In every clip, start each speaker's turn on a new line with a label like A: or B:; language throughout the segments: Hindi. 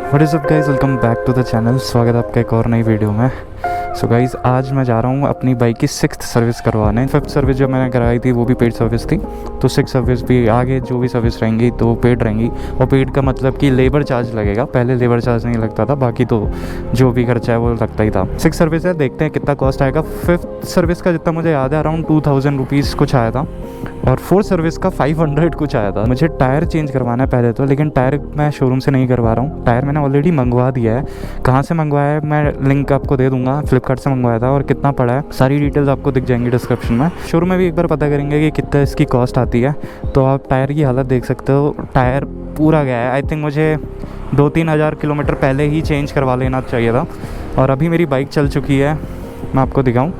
A: What is up guys, welcome back to the channel. स्वागत है आपका एक और नई वीडियो में। सो गाइज़, आज मैं जा रहा हूँ अपनी बाइक की 6th सर्विस करवाने। 5th सर्विस जो मैंने कराई थी वो भी पेड सर्विस थी, तो 6th सर्विस भी आगे जो भी सर्विस रहेंगी तो पेड रहेंगी। और पेड का मतलब कि लेबर चार्ज लगेगा, पहले लेबर चार्ज नहीं लगता था, बाकी तो जो भी खर्चा है वो लगता ही था। 6th सर्विस है, देखते हैं कितना कॉस्ट आएगा। 5th सर्विस का जितना मुझे याद है अराउंड 2000 रुपीज़ कुछ आया था, और 4th सर्विस का 500 कुछ आया था। मुझे टायर चेंज करवाना है पहले तो, लेकिन टायर मैं शोरूम से नहीं करवा रहा हूँ। टायर मैंने ऑलरेडी मंगवा दिया है। कहाँ से मंगवाया है मैं लिंक आपको दे दूंगा। फ्लिपकार्ट से मंगवाया था, और कितना पड़ा है सारी डिटेल्स आपको दिख जाएंगी डिस्क्रिप्शन में। शोरूम में भी एक बार पता करेंगे कि कितना इसकी कॉस्ट आती है। तो आप टायर की हालत देख सकते हो, टायर पूरा गया है। आई थिंक मुझे 2-3 हज़ार किलोमीटर पहले ही चेंज करवा लेना चाहिए था, और अभी मेरी बाइक चल चुकी है, मैं आपको दिखाऊँ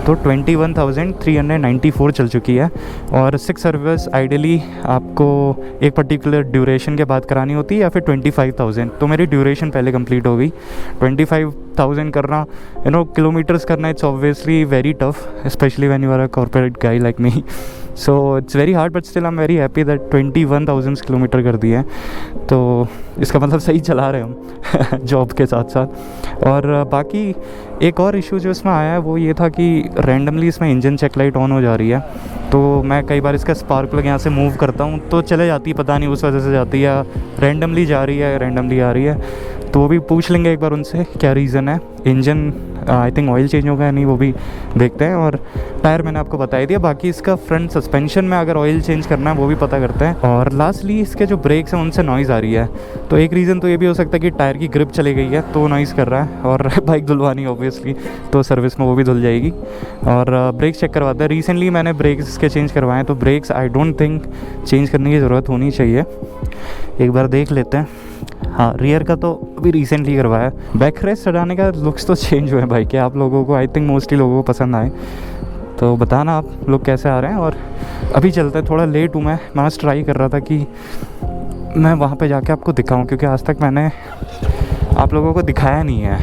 A: तो 21,394 चल चुकी है। और 6 सर्विस आइडियली आपको एक पर्टिकुलर ड्यूरेशन के बाद करानी होती है, या फिर 25,000। तो मेरी ड्यूरेशन पहले कंप्लीट हो गई। 25,000 करना, किलोमीटर्स करना, it's obviously very tough, specially when you are a corporate guy like me. So it's very hard, but still I am very happy that 21,000 kilometre कर दिए हैं। तो इसका मतलब सही चला रहे हम जॉब के साथ साथ। और बाकी एक और इशू जो इसमें आया है वो ये था कि रैंडमली इसमें इंजन चेक लाइट ऑन हो जा रही है। तो मैं कई बार इसका स्पार्क प्लग यहाँ से मूव करता हूँ तो चले जाती है, पता नहीं उस वजह से जाती है, या रैंडमली जा रही है, रैंडमली आ रही है। तो वो भी पूछ लेंगे एक बार उनसे क्या रीज़न है। Engine I think oil change होगा या नहीं वो भी देखते हैं। और टायर मैंने आपको बता ही दिया। बाकी इसका फ्रंट सस्पेंशन में अगर ऑयल चेंज करना है वो भी पता करते हैं। और लास्टली इसके जो ब्रेक्स हैं उनसे नॉइज़ आ रही है। तो एक रीज़न तो ये भी हो सकता है कि टायर की ग्रिप चली गई है तो नॉइज़ कर रहा है, और बाइक धुलवानी ऑब्वियसली, तो सर्विस में वो भी धुल जाएगी। और ब्रेक्स चेक करवाते हैं। रिसेंटली मैंने ब्रेक्स इसके चेंज करवाए, तो brakes I don't think change करने की ज़रूरत होनी चाहिए। एक बार देख लेते हैं। हाँ, रियर का तो अभी रिसेंटली करवाया है। बैक रेस्ट हटाने का लुक्स तो चेंज हुए हैं बाइक के, आप लोगों को आई थिंक मोस्टली लोगों को पसंद आए तो बताना आप लोग कैसे आ रहे हैं। और अभी चलते हैं, थोड़ा लेट हूँ मैं बस ट्राई कर रहा था कि मैं वहाँ पे जाके आपको दिखाऊं, क्योंकि आज तक मैंने आप लोगों को दिखाया नहीं है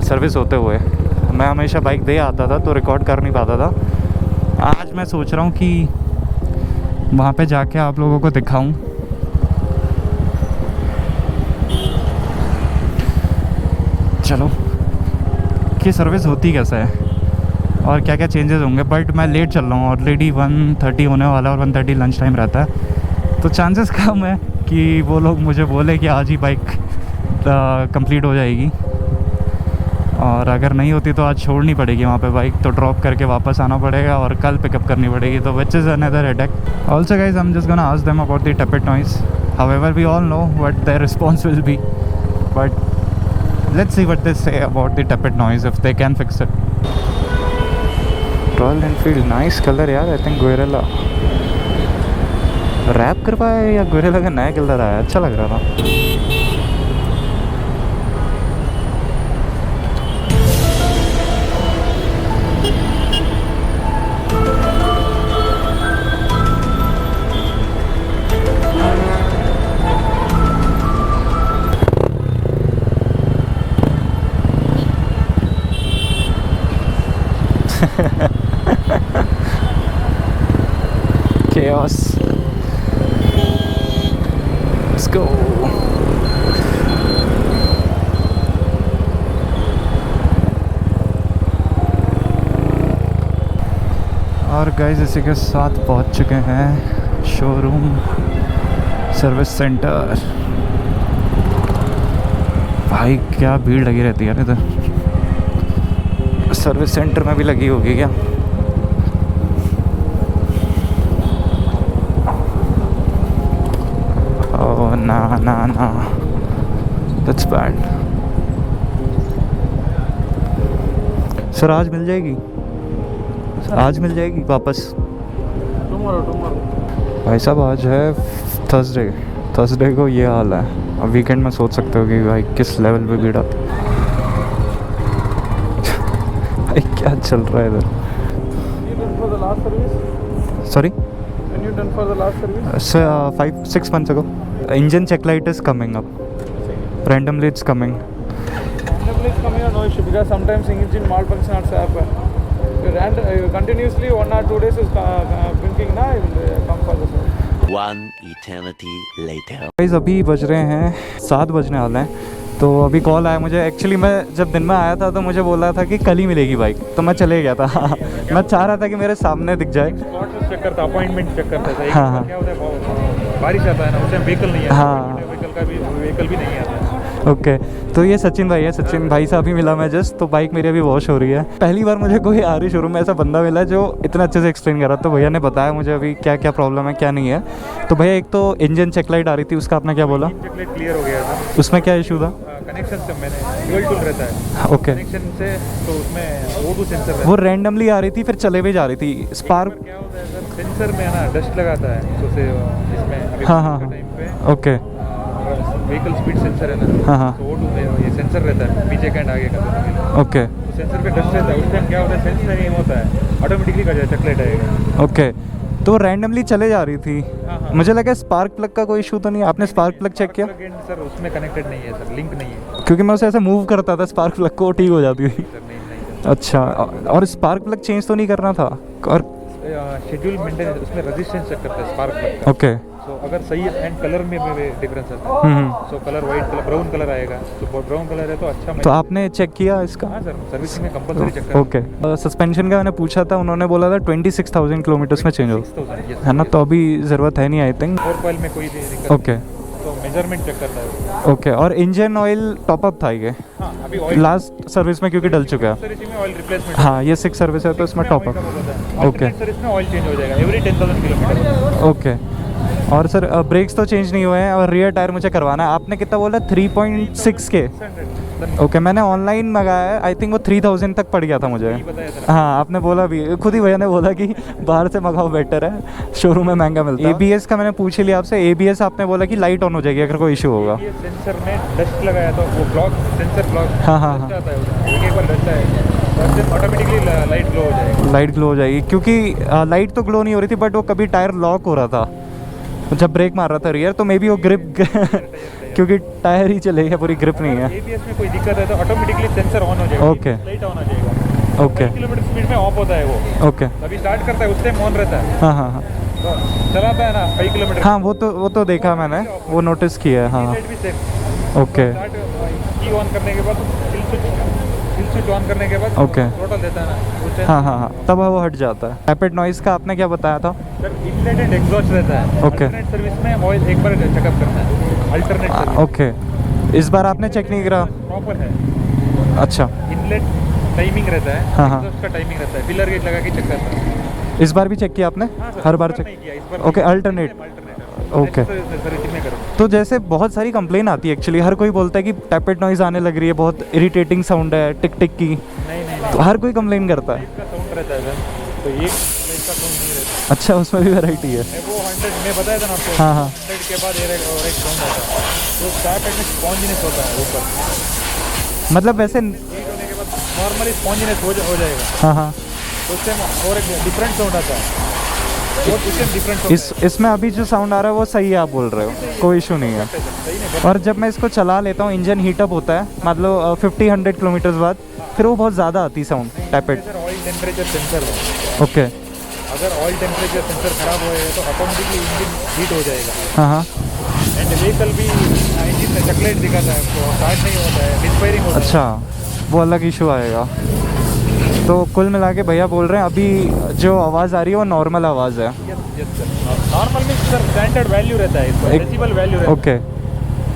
A: सर्विस होते हुए। मैं हमेशा बाइक दे आता था तो रिकॉर्ड कर नहीं पाता था। आज मैं सोच रहा हूँ कि वहाँ पे जाके आप लोगों को दिखाऊं। चलो कि सर्विस होती कैसे है और क्या क्या चेंजेस होंगे। बट मैं लेट चल रहा हूँ, ऑलरेडी 1:30 होने वाला है, और 1:30 लंच टाइम रहता है, तो चांसेस कम है कि वो लोग मुझे बोले कि आज ही बाइक कंप्लीट हो जाएगी। और अगर नहीं होती तो आज छोड़नी पड़ेगी वहाँ पे बाइक, तो ड्रॉप करके वापस आना पड़ेगा और कल पिकअप करनी पड़ेगी, तो which is another headache. Also guys, I am just gonna ask them about the tappet noise. However we all know what their response will be, but let's see what they say about the tappet noise, if they can fix it. Royal Enfield, nice color यार। I think Guerrilla रैप कर पाया या Guerrilla का नया कलर आया, अच्छा लग रहा था। Chaos. Let's go. और गाइस इसी के साथ पहुंच चुके हैं शोरूम सर्विस सेंटर। भाई क्या भीड़ लगी रहती है इधर, सर्विस सेंटर में भी लगी होगी क्या। ओह ना ना ना, दैट्स बैड। सर आज मिल जाएगी, आज मिल जाएगी वापस। भाई साहब आज है थर्सडे को ये हाल है। अब वीकेंड में सोच सकते हो कि भाई किस लेवल पे भीड़ आती है। भाई क्या चल रहा है इधर। Sorry, sir, 5-6 months ago. Engine check light is coming up. Randomly it's coming.
B: Randomly it's coming, no issue, because sometimes engine malfunctions happen. You continuously 1 or 2 days is blinking, na, it will come for the service.
C: One eternity later.
A: Guys अभी बज रहे हैं 7 बजने वाले हैं। तो अभी कॉल आया मुझे। एक्चुअली मैं जब दिन में आया था तो मुझे बोला था कि कल ही मिलेगी बाइक, तो मैं चले गया था। मैं चाह रहा था कि मेरे सामने दिख जाए।
B: स्लॉट चेक करता, अपॉइंटमेंट चेक करता था।
A: हाँ, हाँ।
B: क्या होता है, बारिश आता है ना, उस टाइम व्हीकल नहीं आता।
A: हाँ।
B: व्हीकल भी नहीं आता।
A: ओके तो ये सचिन भाई है। सचिन भाई से अभी मिला मैं जस्ट। तो बाइक मेरी अभी वॉश हो रही है। पहली बार मुझे कोई आरी शोरूम में ऐसा बंदा मिला जो इतना अच्छे से एक्सप्लेन कर रहा। तो भैया ने बताया मुझे अभी क्या क्या प्रॉब्लम है क्या नहीं है। तो भैया एक तो इंजन चेक लाइट आ रही थी, उसका आपने क्या बोला?
B: चेक लाइट क्लियर हो गया था।
A: उसमें क्या इशू था?
B: कनेक्शन से मैंने ड्यूल टूल रहता है।
A: ओके।
B: कनेक्शन से तो उसमें O2 सेंसर रहता है।
A: वो रैंडमली आ रही थी फिर चले भी जा रही थी स्पार्क।
B: क्या होता है सर, सेंसर में है ना डस्ट लगाता है, तो से इसमें अभी
A: हाँ, हाँ,
B: टाइम पे
A: ओके।
B: व्हीकल स्पीड सेंसर है ना,
A: हाँ, हाँ।
B: तो O2 में ये सेंसर रहता है पीछे का एंड आगे का।
A: ओके
B: तो सेंसर पे डस्ट रहता है, उस टाइम क्या होता है, सेंसर नहीं होता है, ऑटोमेटिकली कर जाए चॉकलेट आएगा।
A: ओके। तो रैंडमली चले जा रही थी।
B: हाँ, हाँ।
A: मुझे लगा स्पार्क प्लग का कोई इशू तो नहीं। आपने स्पार्क प्लग चेक किया?
B: प्लग इन सर उसमें कनेक्टेड नहीं है सर, लिंक नहीं है
A: क्योंकि मैं उसे ऐसे मूव करता था स्पार्क प्लग को, ठीक हो जाती थी।
B: सर, नहीं सर।
A: अच्छा। और स्पार्क प्लग चेंज तो नहीं करना था? और
B: शेड्यूल मेंटेन उसमें रेजिस्टेंस चेक करता है स्पार्क प्लग।
A: ओके।
B: सो अगर सही है एंड कलर में डिफरेंस आता है।
A: Hmm.
B: So colour white colour brown colour आएगा, तो ब्राउन कलर है तो अच्छा।
A: तो आपने चेक किया इसका?
B: हाँ सर, सर्विसिंग में कंपलसरी चेक करना।
A: ओके। सस्पेंशन का मैंने पूछा था, उन्होंने बोला था 26,000 किलोमीटर्स में चेंज हो,
B: 6,000 yes,
A: है ना? तो अभी ज़रूरत है नहीं आई थिंक।
B: और कॉइल में कोई दिक्कत
A: ओके
B: नहीं। तो मेजरमेंट चेक करता है।
A: ओके। और इंजन ऑयल टॉपअप था ये
B: हाँ, अभी ऑयल
A: लास्ट सर्विस में क्योंकि डल चुका है।
B: सर्विस में ऑयल रिप्लेसमेंट।
A: हाँ ये 6 सर्विस है तो इसमें टॉपअप। ओके।
B: सर्विस में ऑयल चेंज हो जाएगा एवरी 10,000 किलोमीटर।
A: ओके। और सर ब्रेक्स तो चेंज नहीं हुए हैं और रियर टायर मुझे करवाना है। आपने कितना बोला? 3.6 के। ओके। मैंने ऑनलाइन मंगाया है, आई थिंक वो 3,000 तक पड़ गया था मुझे। हाँ आपने बोला भी, खुद ही भैया ने बोला कि बाहर से मंगाओ बेटर है, शोरूम में महंगा मिलता है। ABS का मैंने पूछ लिया आपसे। ABS आपने बोला कि लाइट ऑन हो जाएगी अगर कोई इशू होगा।
B: ये सेंसर में डस्ट लगाया तो वो ब्लॉक सेंसर ब्लॉक
A: हाँ, हाँ, हाँ।
B: आता है, एक बार डस्ट है तो ऑटोमेटिकली लाइट ग्लो हो जाएगी।
A: लाइट ग्लो हो जाएगी क्योंकि लाइट तो ग्लो नहीं हो रही थी बट वो कभी टायर लॉक हो रहा था जब ब्रेक मार रहा था रियर, तो मे बी वो ग्रिप क्योंकि टायर ही चलेगा, पूरी ग्रिप नहीं है।
B: ABS में कोई दिक्कत है तो ऑटोमेटिकली सेंसर ऑन हो जाएगा।
A: ओके।
B: लाइट ऑन हो जाएगा।
A: ओके।
B: 5 किलोमीटर स्पीड में ऑफ होता है वो।
A: ओके।
B: अभी स्टार्ट करता है उस टाइम ऑन रहता है,
A: हाँ हाँ हाँ
B: तो चलाता है ना 5 किलोमीटर।
A: हाँ वो तो देखा मैंने, वो नोटिस किया है। हाँ
B: लाइट भी सेम।
A: ओके।
B: स्टार्ट की ऑन करने के बाद हिल स्विच ऑन करने के बाद
A: ओके।
B: टोटल देता है ना उस टाइम।
A: हाँ हाँ हाँ तब वो हट जाता है। रैपिड नॉइस का आपने क्या बताया था?
B: सर इनलेट एंड एग्जॉस्ट रहता है।
A: ओके।
B: अल्टरनेट सर्विस में ऑयल एक बार चेकअप करना है। Alternate service
A: okay. इस बार आपने चेक नहीं करा?
B: प्रॉपर है।
A: अच्छा।
B: इनलेट टाइमिंग रहता है,
A: हाँ, हाँ।
B: एग्जॉस्ट का टाइमिंग रहता है, फिलर गेज लगा के चेक करता है।
A: इस बार भी चेक किया आपने?
B: हाँ सर,
A: हर बार
B: इस
A: चेक?
B: नहीं किया, इस बार
A: ओके,
B: नहीं।
A: अल्टरनेट।
B: अल्टरनेट।
A: ओके।
B: सर्विसिंग में करो।
A: तो जैसे बहुत सारी कंप्लेन आती है एक्चुअली, हर कोई बोलता है कि टैपेट नॉइज़ आने लग रही है, बहुत इरिटेटिंग साउंड है टिक टिक की,
B: नहीं
A: तो हर कोई कंप्लेन करता है।
B: इसका साउंड रहता है सर, तो ये इसका साउंड नहीं रहता
A: अच्छा उसमें भी वैरायटी है?
B: है। वो 100 में बताया था ना आपको।
A: हाँ, हाँ।
B: 100 के बाद और एक साउंड आता है, तो स्टार्ट में स्पॉन्जीनेस होता है ऊपर।
A: मतलब वैसे
B: हीट होने के बाद नॉर्मली स्पॉन्जीनेस हो जाएगा,
A: हाँ हाँ
B: तो उससे और एक डिफरेंट साउंड आता है, और उससे डिफरेंट
A: इसमें अभी जो साउंड आ रहा है वो सही है, आप बोल रहे हो, कोई इशू नहीं है।
B: सही नहीं।
A: और जब मैं इसको चला लेता हूँ इंजन हीटअप होता है, मतलब 50-100 किलोमीटर बाद, फिर वो बहुत ज़्यादा आती sound tappet.
B: Sir oil temperature sensor है,
A: ओके।
B: अगर ऑयल टेम्परेचर सेंसर खराब होएगा तो ऑटोमेटिकली इंजन हीट हो जाएगा,
A: हाँ हाँ
B: एंड व्हीकल भी इंजन में चॉकलेट दिखाता है, तो स्टार्ट नहीं होता है, मिसफायरिंग होता है।
A: अच्छा वो अलग इशू आएगा। तो कुल मिला के भैया बोल रहे हैं अभी जो आवाज़ आ रही है वो नॉर्मल आवाज़ है।
B: यस सर, नॉर्मल में सर स्टैंडर्ड वैल्यू रहता है इसका, डेसिबल वैल्यू रहता है।
A: ओके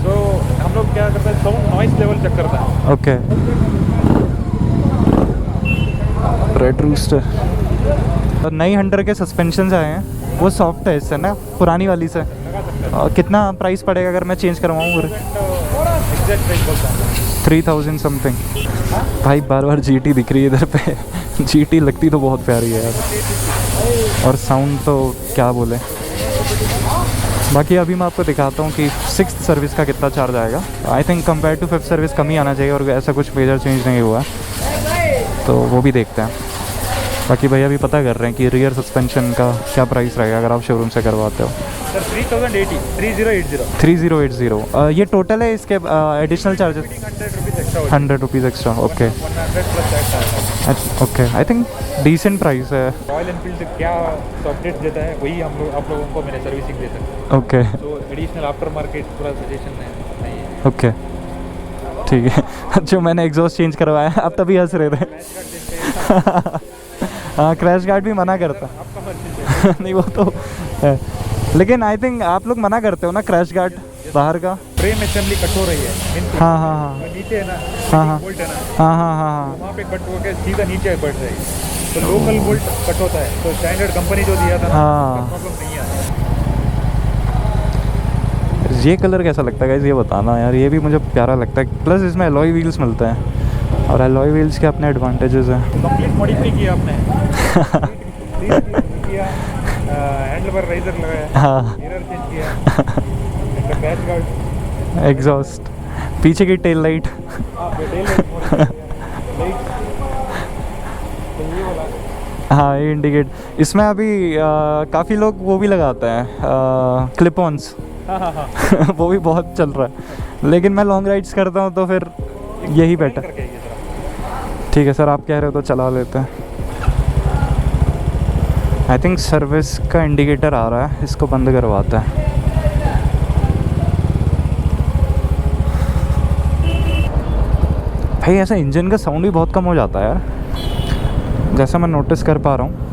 B: तो हम लोग क्या करते हैं, साउंड नॉइस लेवल चेक करता है।
A: ओके। रेड रूस्टर नई हंटर के सस्पेंशन आए हैं, वो सॉफ्ट है इससे ना, पुरानी वाली से। कितना प्राइस पड़ेगा अगर मैं चेंज करवाऊँ?
B: एग्जैक्ट प्राइस बोलता हूँ
A: 3000 समथिंग। भाई बार बार GT दिख रही है इधर पे। GT लगती तो बहुत प्यारी है यार, और साउंड तो क्या बोले। बाकी अभी मैं आपको दिखाता हूँ कि 6th सर्विस का कितना चार्ज आएगा। I think compare to 5th service कम ही आना चाहिए, और ऐसा कुछ मेजर चेंज नहीं हुआ, तो वो भी देखते हैं। बाकी भैया भी पता कर रहे हैं कि रियर सस्पेंशन का क्या प्राइस रहेगा अगर आप शोरूम से करवाते हो।
B: सर 3080 3080
A: 3080 ये टोटल है, इसके एडिशनल चार्जेस
B: 100 रुपीज़ एक्स्ट्रा हो
A: 100 rupees extra. Okay
B: 100 plus tax आता है।
A: Okay. I think decent price है।
B: रॉयल एनफील्ड क्या अपडेट देता है वही आप लोगों को मैंने सर्विसिंग दे सकता
A: ओके
B: तो एडिशनल आफ्टर मार्केट पूरा सजेशन नहीं है।
A: ओके ठीक है। जो मैंने एग्जॉस्ट चेंज करवाया है, आप तभी हंस रहे थे। हाँ क्रैश गार्ड भी मना करता
B: आपका मर्जी है।
A: नहीं वो तो है, लेकिन आई थिंक आप लोग मना करते हो ना क्रैश गार्ड बाहर का।
B: फ्रेम असेंबली कट हो रही है means
A: हाँ हाँ हाँ
B: नीचे है ना,
A: हाँ, हाँ।
B: बोल्ट है ना,
A: हाँ हाँ हाँ हाँ
B: वहाँ पे कट होकर सीधा नीचे बढ़ जाएगी तो लोकल बोल्ट कट होता है तो स्टैंडर्ड कंपनी जो दिया था ना
A: हाँ।
B: प्रॉब्लम नहीं आता।
A: ये कलर कैसा लगता है गाइस, ये बताना यार। ये भी मुझे प्यारा लगता है, प्लस इसमें अलॉय व्हील्स मिलते हैं और अलॉय व्हील्स के अपने एडवांटेजेस हैं।
B: कंप्लीट मॉडिफाई किया आपने किया, हैंडल पर राइजर लगाया,
A: हाँ
B: मिरर चेंज किया, बैक गार्ड,
A: एग्जॉस्ट, पीछे की टेल लाइट।
B: टेल लाइट, तो ये वाला
A: हाँ ये इंडिकेट, इसमें अभी काफ़ी लोग वो भी लगाते हैं क्लिप ऑन्स।
B: हाँ हाँ हाँ
A: वो भी बहुत चल रहा है, लेकिन मैं लॉन्ग राइड्स करता हूँ तो फिर यही बेटर।
B: करके ये जरा
A: ठीक है सर, आप कह रहे हो तो चला लेते हैं। आई थिंक सर्विस का इंडिकेटर आ रहा है, इसको बंद करवाते हैं। भाई ऐसा इंजन का साउंड भी बहुत कम हो जाता है यार, जैसा मैं नोटिस कर पा रहा हूँ।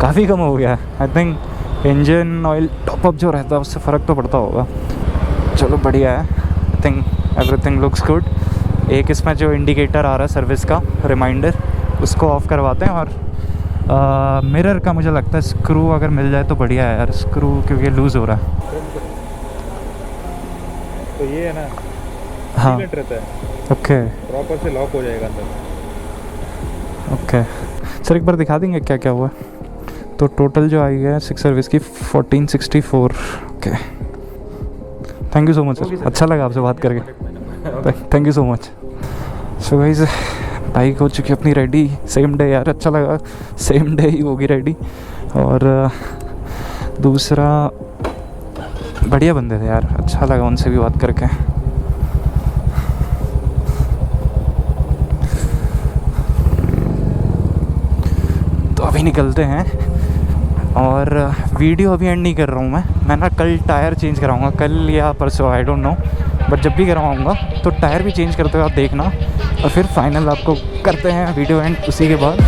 A: काफ़ी कम हो गया है। I think engine oil top up जो रहता है उससे फ़र्क तो पड़ता होगा। चलो बढ़िया है, I think everything looks good. एक इसमें जो इंडिकेटर आ रहा है सर्विस का रिमाइंडर, उसको ऑफ़ करवाते हैं। और मिरर का मुझे लगता है स्क्रू अगर मिल जाए तो बढ़िया है यार, स्क्रू क्योंकि लूज़ हो रहा है।
B: तो ये है ना
A: हाँ
B: सीलेंट रहता है,
A: ओके
B: प्रॉपर से लॉक हो जाएगा अंदर।
A: ओके सर एक बार दिखा देंगे क्या क्या हुआ है। तो टोटल जो आई है 6 सर्विस की 1464। Okay thank you so much sir, अच्छा लगा आपसे बात करके, thank you so much. So guys bike हो चुकी है अपनी रेडी, सेम डे यार, अच्छा लगा सेम डे ही होगी रेडी। और दूसरा बढ़िया बंदे थे यार, अच्छा लगा उनसे भी बात करके। तो अभी निकलते हैं और वीडियो अभी एंड नहीं कर रहा हूँ मैं ना कल टायर चेंज कराऊंगा, कल या परसों आई डोंट नो, बट जब भी करवाऊँगा तो टायर भी चेंज करते हुए आप देखना, और फिर फाइनल आपको करते हैं वीडियो एंड उसी के बाद।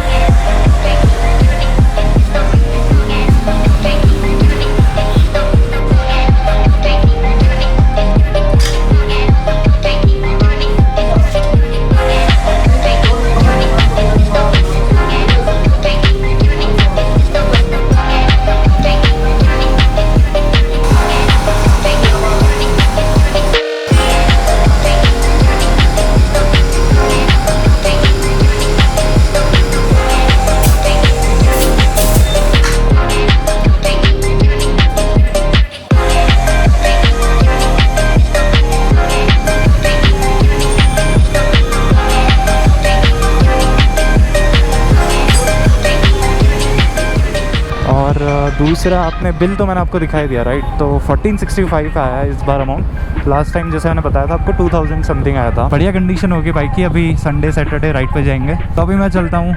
A: दूसरा आपने बिल तो मैंने आपको दिखाई दिया राइट, तो 1465 आया है इस बार अमाउंट। लास्ट टाइम जैसे मैंने बताया था आपको 2000 समथिंग आया था। बढ़िया कंडीशन होगी बाइक की। अभी संडे सैटरडे राइड पे जाएंगे, तो अभी मैं चलता हूँ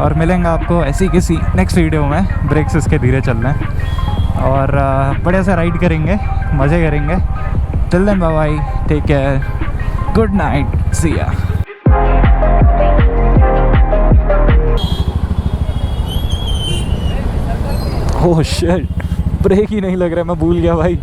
A: और मिलेंगे आपको ऐसी किसी नेक्स्ट वीडियो में। ब्रेक्स इसके धीरे चल रहे हैं और बढ़िया से राइड करेंगे, मज़े करेंगे। Till then bye bye, take care, good night, see ya. Oh shit, break ही नहीं लग रहा है, मैं भूल गया भाई।